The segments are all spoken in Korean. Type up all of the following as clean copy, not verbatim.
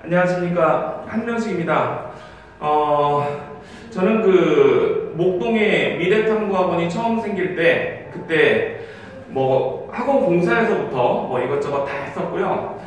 안녕하십니까, 한명식입니다. 저는 목동에 미래탐구학원이 처음 생길 때 그때 학원 공사에서부터 이것저것 다 했었고요.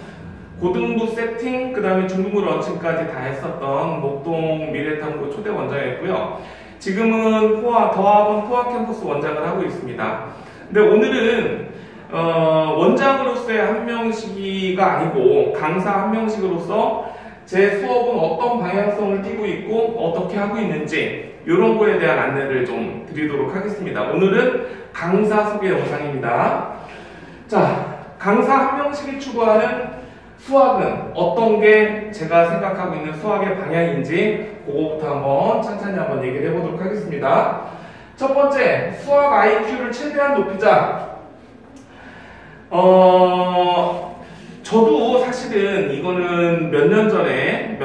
고등부 세팅, 그 다음에 중등부 런칭까지 다 했었던 목동 미래탐구 초대 원장이었고요. 지금은 더학원 포화 캠퍼스 원장을 하고 있습니다. 근데 오늘은 원장으로서의 한명식이가 아니고 강사 한명식으로서 제 수업은 어떤 방향성을 띠고 있고 어떻게 하고 있는지 이런 거에 대한 안내를 좀 드리도록 하겠습니다. 오늘은 강사 소개 영상입니다. 자, 강사 한명식이 추구하는 수학은 어떤 게 제가 생각하고 있는 수학의 방향인지 그거부터 한번 천천히 얘기를 해보도록 하겠습니다. 첫 번째, 수학 IQ를 최대한 높이자. 저도 사실은 이거는 몇 년 전에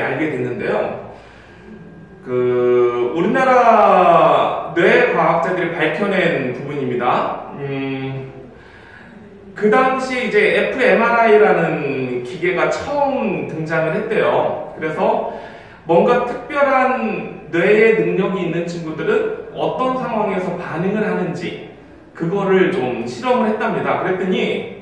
알게 됐는데요. 우리나라 뇌과학자들이 밝혀낸 부분입니다. 그 당시에 이제 fMRI라는 기계가 처음 등장을 했대요. 그래서 뭔가 특별한 뇌의 능력이 있는 친구들은 어떤 상황에서 반응을 하는지 그거를 좀 실험을 했답니다. 그랬더니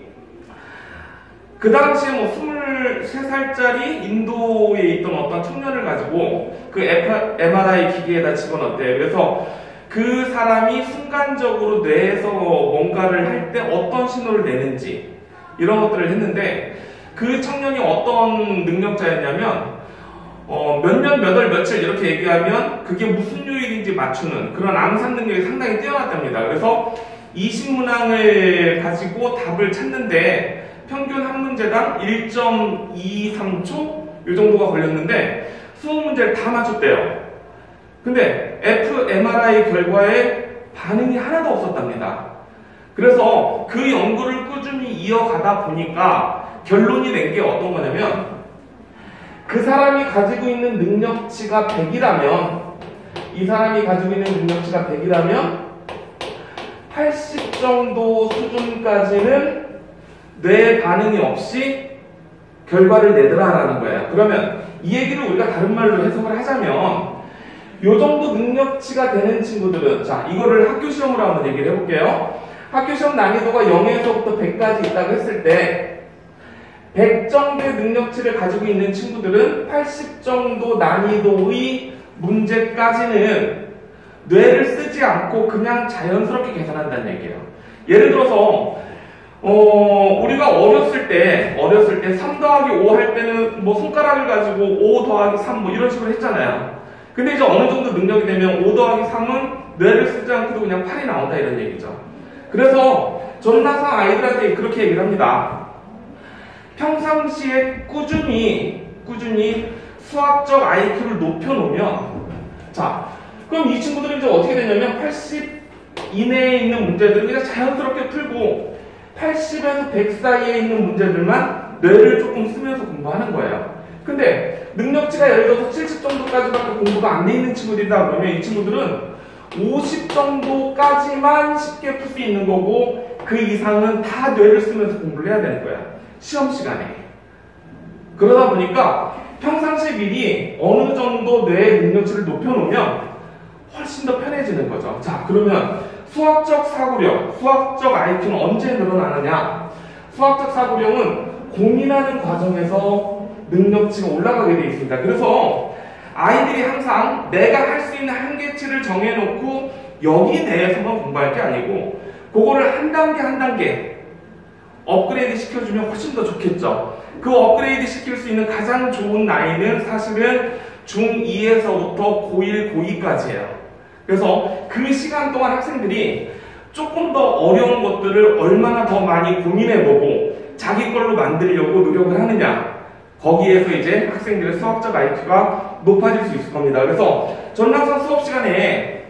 그 당시에 23살짜리 인도에 있던 어떤 청년을 가지고 그 MRI 기계에다 집어넣었대요. 그래서 그 사람이 순간적으로 뇌에서 뭔가를 할 때 어떤 신호를 내는지 이런 것들을 했는데 그 청년이 어떤 능력자였냐면 몇 년, 몇 월, 며칠 이렇게 얘기하면 그게 무슨 요일인지 맞추는 그런 암산 능력이 상당히 뛰어났답니다. 그래서 20문항을 가지고 답을 찾는데 평균 한 문제당 1.23초? 이 정도가 걸렸는데 20문제를 다 맞췄대요. 근데 fMRI 결과에 반응이 하나도 없었답니다. 그래서 그 연구를 꾸준히 이어가다 보니까 결론이 낸 게 어떤 거냐면 그 사람이 가지고 있는 능력치가 100이라면 이 사람이 가지고 있는 능력치가 100이라면 80 정도 수준까지는 뇌 반응이 없이 결과를 내더라라는 거예요. 그러면 이 얘기를 우리가 다른 말로 해석을 하자면 요 정도 능력치가 되는 친구들은 자, 이거를 학교 시험으로 한번 얘기를 해볼게요. 학교 시험 난이도가 0에서부터 100까지 있다고 했을 때 100 정도의 능력치를 가지고 있는 친구들은 80 정도 난이도의 문제까지는 뇌를 쓰지 않고 그냥 자연스럽게 계산한다는 얘기예요. 예를 들어서 우리가 어렸을 때 3 더하기 5 할 때는 손가락을 가지고 5 더하기 3 이런 식으로 했잖아요. 근데 이제 어느 정도 능력이 되면 5 더하기 3은 뇌를 쓰지 않고도 그냥 8이 나온다 이런 얘기죠. 그래서 저는 항상 아이들한테 그렇게 얘기를 합니다. 평상시에 꾸준히 수학적 IQ를 높여놓으면 자, 그럼 이 친구들은 이제 어떻게 되냐면 80 이내에 있는 문제들을 그냥 자연스럽게 풀고 80에서 100 사이에 있는 문제들만 뇌를 조금 쓰면서 공부하는 거예요. 근데 능력치가 예를 들어서 70 정도까지밖에 공부가 안 돼 있는 친구들이다 그러면 이 친구들은 50 정도까지만 쉽게 풀 수 있는 거고 그 이상은 다 뇌를 쓰면서 공부를 해야 되는 거야. 시험 시간에. 그러다 보니까 평상시에 미리 어느 정도 뇌의 능력치를 높여놓으면 훨씬 더 편해지는 거죠. 자, 그러면 수학적 사고력, 수학적 IQ는 언제 늘어나느냐? 수학적 사고력은 고민하는 과정에서 능력치가 올라가게 되어 있습니다. 그래서 아이들이 항상 내가 할 수 있는 한계치를 정해놓고 여기 내에서만 공부할 게 아니고 그거를 한 단계 업그레이드 시켜주면 훨씬 더 좋겠죠. 그 업그레이드 시킬 수 있는 가장 좋은 나이는 사실은 중2에서부터 고1, 고2까지예요. 그래서 그 시간 동안 학생들이 조금 더 어려운 것들을 얼마나 더 많이 고민해보고 자기 걸로 만들려고 노력을 하느냐, 거기에서 이제 학생들의 수학적 IQ가 높아질 수 있을 겁니다. 그래서 저는 항상 수업 시간에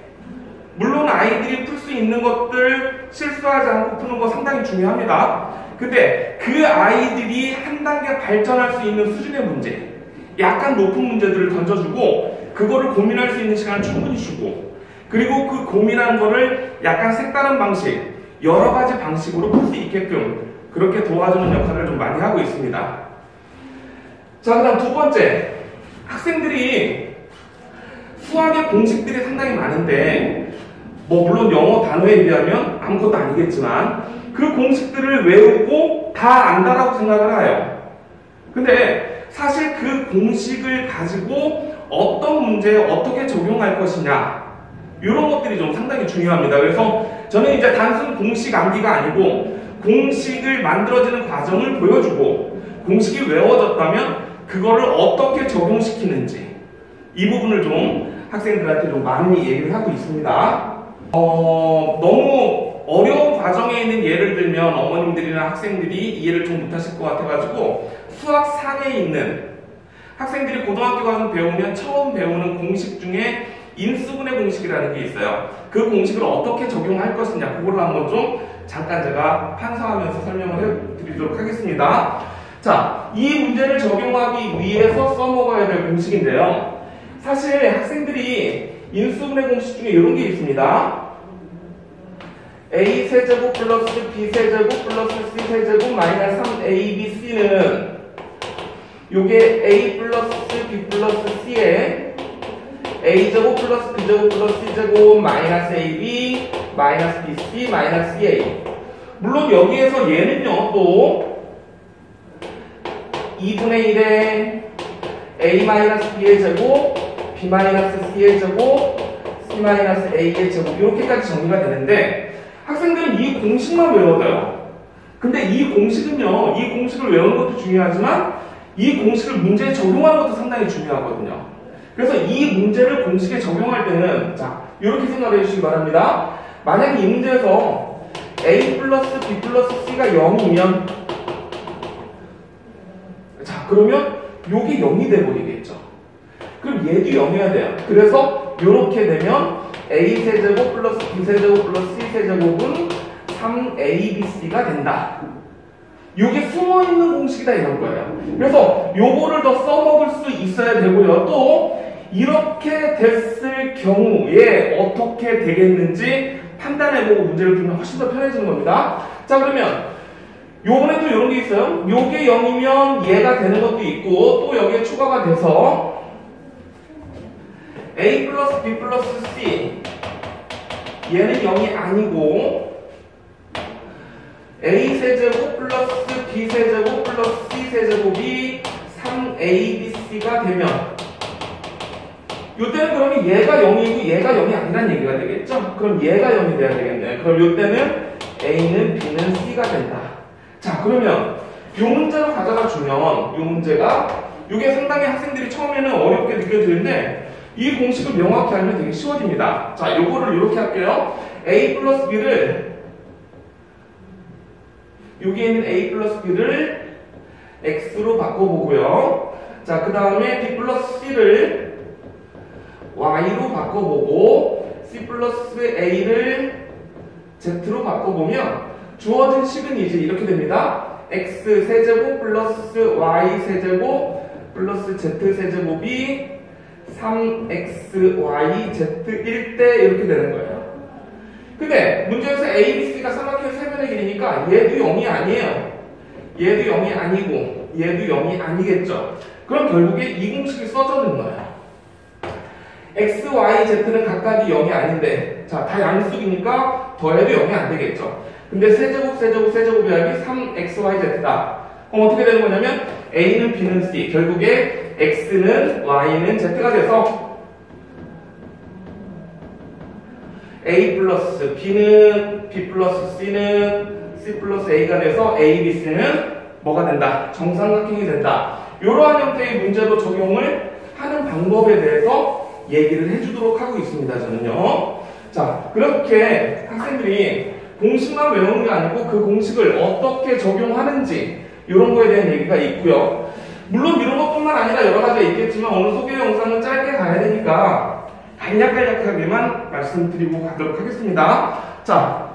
물론 아이들이 풀 수 있는 것들 실수하지 않고 푸는 거 상당히 중요합니다. 근데 그 아이들이 한 단계 발전할 수 있는 수준의 문제, 약간 높은 문제들을 던져주고 그거를 고민할 수 있는 시간을 충분히 주고 그리고 그 고민한 거를 약간 색다른 방식, 여러 가지 방식으로 풀 수 있게끔 그렇게 도와주는 역할을 좀 많이 하고 있습니다. 자, 그다음 두 번째. 학생들이 수학의 공식들이 상당히 많은데 뭐 물론 영어 단어에 비하면 아무것도 아니겠지만 그 공식들을 외우고 다 안다라고 생각을 해요. 근데 사실 그 공식을 가지고 어떤 문제에 어떻게 적용할 것이냐 이런 것들이 좀 상당히 중요합니다. 그래서 저는 이제 단순 공식 암기가 아니고 공식을 만들어지는 과정을 보여주고 공식이 외워졌다면 그거를 어떻게 적용시키는지 이 부분을 좀 학생들한테 좀 많이 얘기를 하고 있습니다. 너무 어려운 과정에 있는 예를 들면 어머님들이나 학생들이 이해를 좀 못하실 것 같아가지고 수학 3에 있는 학생들이 고등학교 가서 배우면 처음 배우는 공식 중에 인수분해 공식이라는 게 있어요. 그 공식을 어떻게 적용할 것이냐 그거를 한번 좀 잠깐 제가 판서하면서 설명을 해드리도록 하겠습니다. 자, 이 문제를 적용하기 위해서 써먹어야 될 공식인데요. 사실 학생들이 인수분해 공식 중에 이런 게 있습니다. a 세제곱 플러스 b 세제곱 플러스 c 세제곱 마이너스 3abc는 요게 a 플러스 b 플러스 c에 a제곱 플러스 b제곱 플러스 c제곱 마이너스 ab 마이너스 bc 마이너스 ca. 물론 여기에서 얘는요 또 2분의 1에 a-b의 제곱, b-c의 제곱, c-a의 제곱 이렇게까지 정리가 되는데 학생들은 이 공식만 외워둬요. 근데 이 공식은요, 이 공식을 외우는 것도 중요하지만 이 공식을 문제에 적용하는 것도 상당히 중요하거든요. 그래서 이 문제를 공식에 적용할 때는 자, 이렇게 생각해 주시기 바랍니다. 만약에 이 문제에서 a 플러스 b 플러스 c가 0이면 자, 그러면 요게 0이 돼버리겠죠. 그럼 얘도 0이어야 돼요. 그래서 요렇게 되면 a세제곱 플러스 b세제곱 플러스 c세제곱은 3abc가 된다. 요게 숨어있는 공식이다 이런 거예요. 그래서 요거를 더 써먹을 수 있어야 되고요. 또 이렇게 됐을 경우에 어떻게 되겠는지 판단해보고 문제를 풀면 훨씬 더 편해지는 겁니다. 자, 그러면 요번에 또 이런 게 있어요. 요게 0이면 얘가 되는 것도 있고 또 여기에 추가가 돼서 a 플러스 b 플러스 c 얘는 0이 아니고 a 세제곱 플러스 b 세제곱 플러스 c 세제곱이 3abc가 되면 요때는 그러면 얘가 0이고 얘가 0이 아니란 얘기가 되겠죠? 그럼 얘가 0이 돼야 되겠네. 그럼 요때는 a는 b는 c가 된다. 자, 그러면 이 문제로 가져다 주면 이 문제가 이게 상당히 학생들이 처음에는 어렵게 느껴지는데 이 공식을 명확히 알면 되게 쉬워집니다. 자, 요거를 이렇게 할게요. a 플러스 b를 여기에 있는 a 플러스 b를 x로 바꿔보고요. 자, 그 다음에 b 플러스 c를 y로 바꿔보고 c 플러스 a를 z로 바꿔보면 주어진 식은 이제 이렇게 됩니다. x 세제곱 플러스 y 세제곱 플러스 z 세제곱이 3xy z1대 이렇게 되는 거예요. 근데 문제에서 a, b, c가 삼각형 세변의 길이니까 얘도 0이 아니에요. 얘도 0이 아니고 얘도 0이 아니겠죠. 그럼 결국에 이 공식이 써져는 거예요. x, y, z는 각각이 0이 아닌데 자, 다 양수이니까 더해도 0이 안 되겠죠. 근데 세제곱, 세제곱, 세제곱 더하기 3xyz다. 그럼 어떻게 되는 거냐면 a는 b는 c, 결국에 x는 y는 z가 돼서 a 플러스 b는 b 플러스 c는 c 플러스 a가 돼서 a, b, c는 뭐가 된다? 정삼각형이 된다. 이러한 형태의 문제로 적용을 하는 방법에 대해서 얘기를 해주도록 하고 있습니다. 저는요. 자, 그렇게 학생들이 공식만 외우는 게 아니고 그 공식을 어떻게 적용하는지 이런 거에 대한 얘기가 있고요. 물론 이런 것뿐만 아니라 여러 가지가 있겠지만 오늘 소개 영상은 짧게 가야 되니까 간략하게만 말씀드리고 가도록 하겠습니다. 자,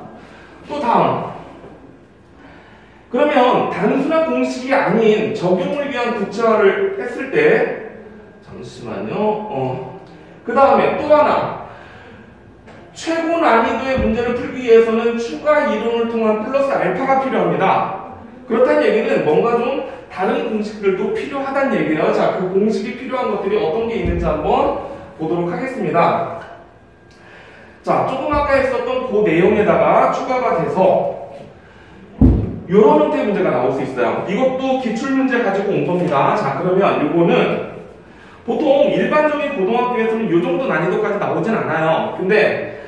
또 다음. 그러면 단순한 공식이 아닌 적용을 위한 구체화를 했을 때 잠시만요. 그 다음에 또 하나. 최고 난이도의 문제를 풀기 위해서는 추가 이론을 통한 플러스 알파가 필요합니다. 그렇다는 얘기는 뭔가 좀 다른 공식들도 필요하다는 얘기예요. 자, 그 공식이 필요한 것들이 어떤 게 있는지 한번 보도록 하겠습니다. 자, 조금 아까 했었던 그 내용에다가 추가가 돼서 이런 형태의 문제가 나올 수 있어요. 이것도 기출문제 가지고 온 겁니다. 자, 그러면 이거는 보통 일반적인 고등학교에서는 이 정도 난이도까지 나오진 않아요. 근데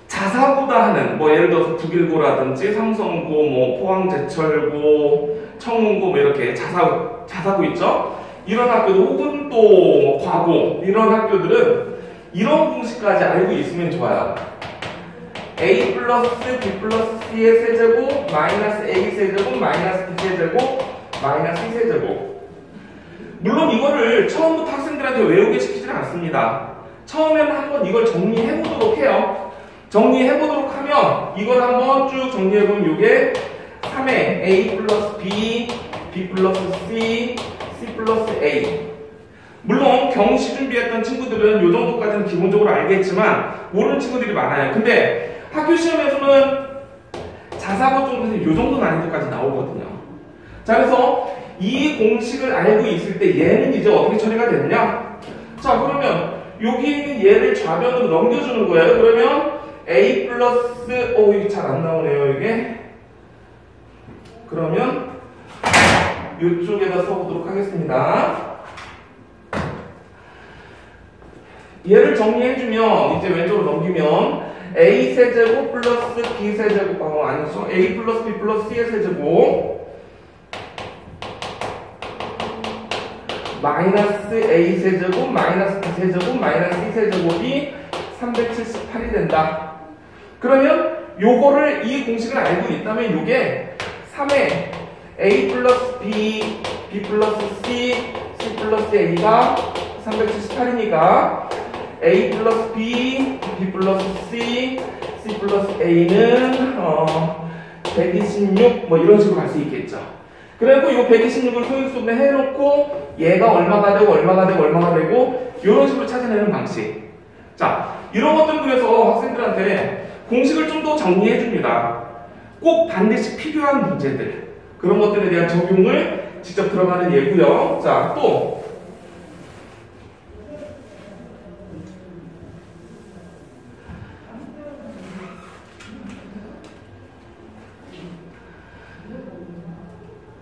자사고다 하는 뭐 예를 들어서 북일고라든지 삼성고, 뭐 포항제철고, 청운고 뭐 이렇게 자사고 있죠? 이런 학교도 혹은 또 과고 이런 학교들은 이런 공식까지 알고 있으면 좋아요. a 플러스 b 플러스 c의 세제곱 마이너스 a 세제곱 마이너스 b 세제곱 마이너스 c 세제곱. 물론 이거를 처음부터 학생들한테 외우게 시키지는 않습니다. 처음에는 한번 이걸 정리해보도록 해요. 정리해보도록 하면 이걸 한번 쭉 정리해보면 이게 3의 a 플러스 b, b 플러스 c, c 플러스 a. 물론 경시 준비했던 친구들은 이 정도까지는 기본적으로 알겠지만 모르는 친구들이 많아요. 근데 학교 시험에서는 자사고 쪽에서 이 정도 난이도까지 나오거든요. 자, 그래서 이 공식을 알고 있을 때 얘는 이제 어떻게 처리가 되느냐? 자, 그러면 여기 있는 얘를 좌변으로 넘겨주는 거예요. 그러면 a 플러스 이게 잘 안 나오네요, 이게. 그러면 이쪽에다 써보도록 하겠습니다. 얘를 정리해주면 이제 왼쪽으로 넘기면 a 세제곱 플러스 b 세제곱 아니죠? a 플러스 b 플러스 c의 세제곱 마이너스 a 세제곱 마이너스 b 세제곱 마이너스 c 세제곱이 378이 된다. 그러면 요거를 이 공식을 알고 있다면 요게 3의 a 플러스 b, b 플러스 c, c 플러스 a가 378이니까 a 플러스 b, b 플러스 c, c 플러스 a는 126 뭐 이런 식으로 갈 수 있겠죠. 그리고 이 126을 소인수분해 해놓고 얘가 얼마가 되고 얼마가 되고 얼마가 되고 이런 식으로 찾아내는 방식. 자, 이런 것들 그래서 학생들한테 공식을 좀 더 정리해 줍니다. 꼭 반드시 필요한 문제들 그런 것들에 대한 적용을 직접 들어가는 예고요. 자, 또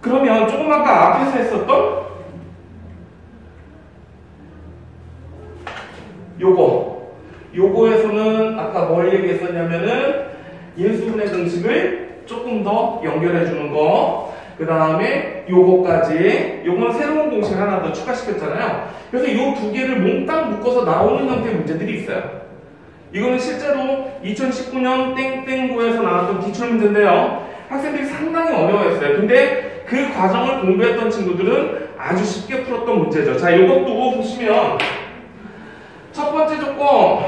그러면 조금 아까 앞에서 했었던 요거에서는 아까 뭘 얘기했었냐면은 인수분해 공식을 조금 더 연결해 주는 거, 그 다음에 요거까지, 요건 새로운 공식 하나 더 추가시켰잖아요. 그래서 요 두 개를 몽땅 묶어서 나오는 형태의 문제들이 있어요. 이거는 실제로 2019년 땡땡고에서 나왔던 기출문제인데요. 학생들이 상당히 어려워했어요. 근데 그 과정을 공부했던 친구들은 아주 쉽게 풀었던 문제죠. 자, 요것도 보시면 첫 번째 조건,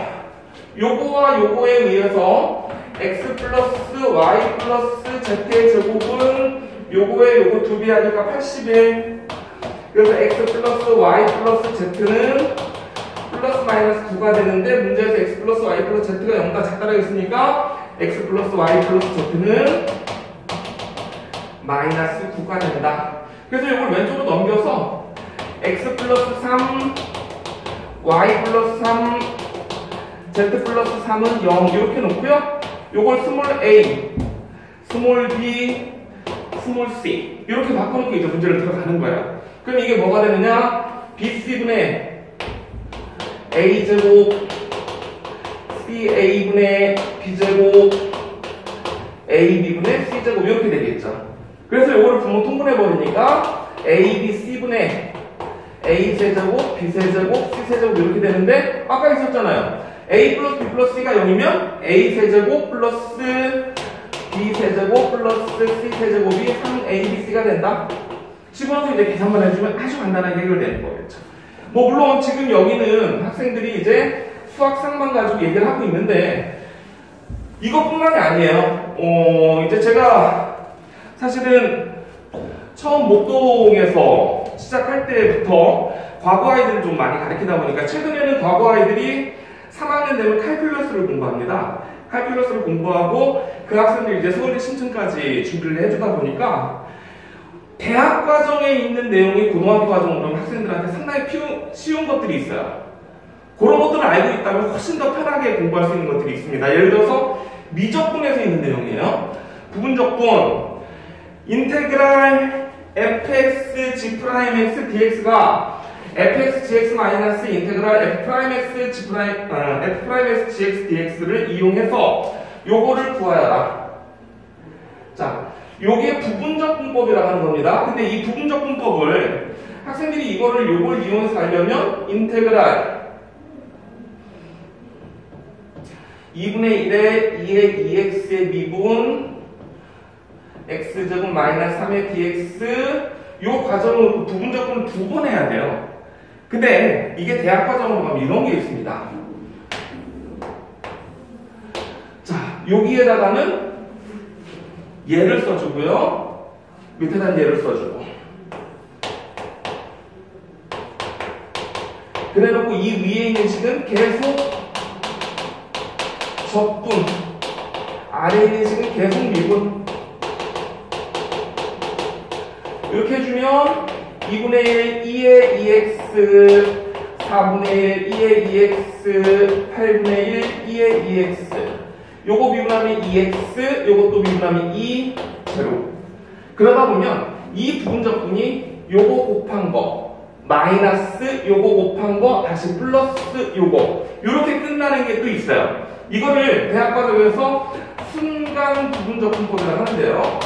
요거와 요거에 의해서 x 플러스 y 플러스 z의 제곱은 요거에 요거 두 배 하니까 81. 그래서 x 플러스 y 플러스 z는 플러스 마이너스 9가 되는데 문제에서 x 플러스 y 플러스 z가 0보다 작다라고 했으니까 x 플러스 y 플러스 z는 마이너스 9가 된다. 그래서 이걸 왼쪽으로 넘겨서 x 플러스 3, y 플러스 3, z 플러스 3은 0 이렇게 놓고요. 요걸 스몰 a, 스몰 b, 스몰 c 이렇게 바꿔놓고 이제 문제를 들어가는 거예요. 그럼 이게 뭐가 되느냐? bc분의 a제곱, ca분의 b제곱, ab분의 c제곱 이렇게 되겠죠. 그래서 요거를 부모 통분해버리니까 abc분의 a세제곱, b세제곱, c세제곱 이렇게 되는데 아까 있었잖아요. a 플러스 b 플러스 c가 0이면 a세제곱 플러스 b세제곱 플러스 c세제곱이 3abc가 된다. 집어넣어서 이제 계산만 해주면 아주 간단하게 해결되는 거겠죠. 뭐 물론 지금 여기는 학생들이 이제 수학상만 가지고 얘기를 하고 있는데 이것뿐만이 아니에요. 이제 제가 사실은 처음 목동에서 시작할 때부터 과거 아이들을 좀 많이 가르치다 보니까 최근에는 과거 아이들이 3학년 되면 칼큘러스를 공부합니다. 칼큘러스를 공부하고 그 학생들이 이제 서울대 신청까지 준비를 해주다 보니까 대학 과정에 있는 내용이 고등학교 과정으로 학생들한테 상당히 쉬운 것들이 있어요. 그런 것들을 알고 있다면 훨씬 더 편하게 공부할 수 있는 것들이 있습니다. 예를 들어서 미적분에서 있는 내용이에요. 부분적분 인테그랄 fx(g'(x) dx가 fx gx 마이너스 인테그랄 f'x gx dx를 이용해서 요거를 구하여라. 자, 요게 부분적분법이라고 하는 겁니다. 근데 이 부분적분법을 학생들이 요걸 이용해서 알려면 인테그랄 2분의 1에 2의 2x의 미분 x제곱 마이너스 3의 dx 요 과정을 부분적분을 2번 해야 돼요. 근데 이게 대학 과정으로 가면 이런 게 있습니다. 자, 여기에다가는 예를 써주고요. 밑에다 예를 써주고. 그래놓고 이 위에 있는 식은 계속 적분, 아래에 있는 식은 계속 미분. 이렇게 해주면 2분의 1, 2의 2x, 4분의 1, 2의 2x, 8분의 1, 2의 2x. 요거 미분하면 2x, 요것도 미분하면 2, 제로. 그러다 보면 이 부분적분이 요거 곱한 거, 마이너스 요거 곱한 거, 다시 플러스 요거. 요렇게 끝나는 게 또 있어요. 이거를 대학 과정에서 순간 부분적분법이라고 하는데요.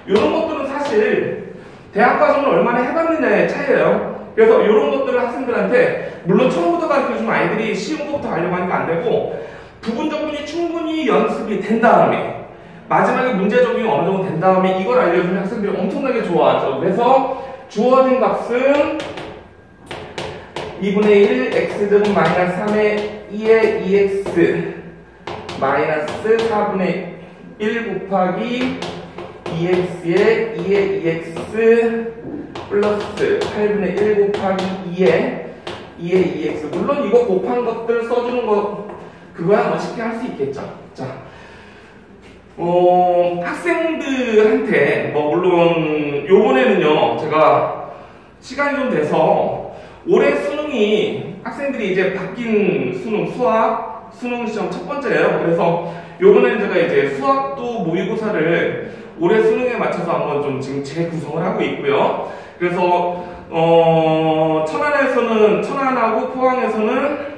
이런 것들은 사실 대학 과정을 얼마나 해봤느냐의 차이예요. 그래서 이런 것들을 학생들한테 물론 처음부터 가르쳐주면 아이들이 쉬운 것부터 가려고 하니까 안 되고 부분적분이 충분히 연습이 된 다음에 마지막에 문제 적용이 어느 정도 된 다음에 이걸 알려주면 학생들이 엄청나게 좋아하죠. 그래서 주어진 값은 2분의 1 x제곱 마이너스 3의 2의 2x 마이너스 4분의 1 곱하기 2x의 2의 2x 플러스 8분의 1 곱하기 2의 2x. 물론 이거 곱한 것들 써주는 거 그거야 뭐 쉽게 할 수 있겠죠. 자, 학생들한테 물론 요번에는요 제가 시간이 좀 돼서 올해 수능이 학생들이 이제 바뀐 수능 수학 수능 시험 첫 번째예요. 그래서 요번에는 제가 이제 수학도 모의고사를 올해 수능에 맞춰서 한번 좀 지금 재구성을 하고 있고요. 그래서 천안하고 포항에서는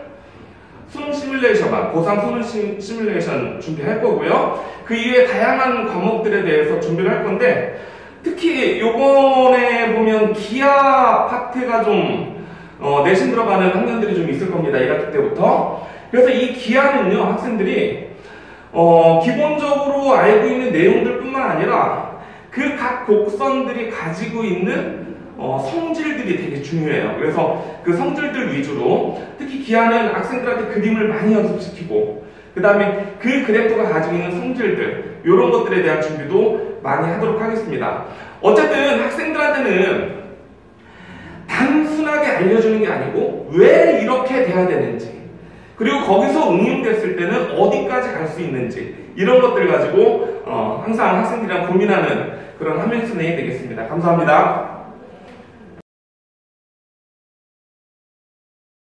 수능 시뮬레이션만 고3 수능 시뮬레이션 준비할 거고요. 그 이외에 다양한 과목들에 대해서 준비를 할 건데 특히 요번에 보면 기하 파트가 좀 내신 들어가는 학년들이 좀 있을 겁니다. 1학기 때부터. 그래서 이 기하는요 학생들이 기본적으로 알고 있는 내용들 뿐만 아니라 그 각 곡선들이 가지고 있는 성질들이 되게 중요해요. 그래서 그 성질들 위주로 특히 기하는 학생들한테 그림을 많이 연습시키고 그 다음에 그 그래프가 가지고 있는 성질들 이런 것들에 대한 준비도 많이 하도록 하겠습니다. 어쨌든 학생들한테는 단순하게 알려주는 게 아니고 왜 이렇게 돼야 되는지 그리고 거기서 응용됐을 때는 어디까지 갈 수 있는지 이런 것들 가지고 항상 학생들이랑 고민하는 그런 한명순행이 되겠습니다. 감사합니다.